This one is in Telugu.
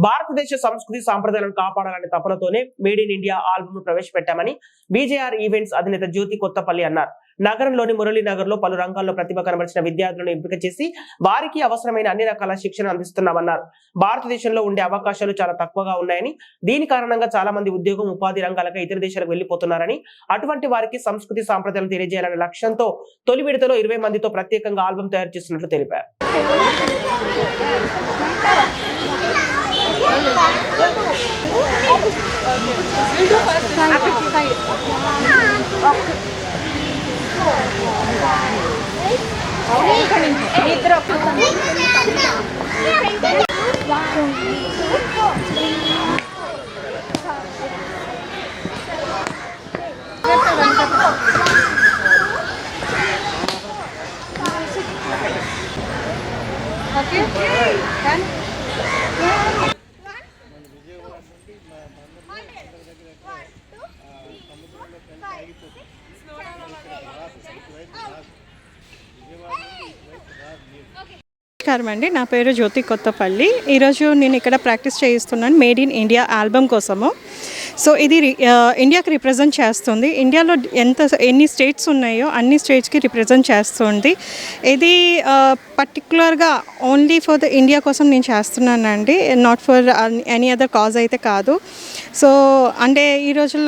భారతదేశ సంస్కృతి సాంప్రదాయాలను కాపాడాలనే తపనతోనే మేడ్ ఇన్ ఇండియా ఆల్బమ్ ను ప్రవేశపెట్టామని బీజేఆర్ ఈవెంట్స్ అధినేత జ్యోతి కొత్తపల్లి అన్నారు. నగరంలోని మురళీనగర్ లో పలు రంగాల్లో ప్రతిభ కనబరిచిన విద్యార్థులను ఎంపిక చేసి వారికి అవసరమైన అన్ని రకాల శిక్షణ అందిస్తున్నామన్నారు. భారతదేశంలో ఉండే అవకాశాలు చాలా తక్కువగా ఉన్నాయని, దీని కారణంగా చాలా మంది ఉద్యోగం ఉపాధి రంగాలకు ఇతర దేశాలకు వెళ్లిపోతున్నారని, అటువంటి వారికి సంస్కృతి సాంప్రదాయాలను తెలియజేయాలనే లక్ష్యంతో తొలి విడతలో 20 మందితో ప్రత్యేకంగా ఆల్బమ్ తయారు చేస్తున్నట్లు తెలిపారు. నమస్కారం అండి, నా పేరు జ్యోతి కొత్తపల్లి. ఈరోజు నేను ఇక్కడ ప్రాక్టీస్ చేయిస్తున్నాను మేడ్ ఇన్ ఇండియా ఆల్బమ్ కోసము. సో ఇది ఇండియాకి రిప్రజెంట్ చేస్తుంది. ఇండియాలో ఎన్ని స్టేట్స్ ఉన్నాయో అన్ని స్టేట్స్కి రిప్రజెంట్ చేస్తుంది. ఇది పర్టికులర్గా ఓన్లీ ఫర్ ద ఇండియా కోసం నేను చేస్తున్నానండి, not for any other cause అయితే కాదు. సో అంటే ఈ రోజుల్లో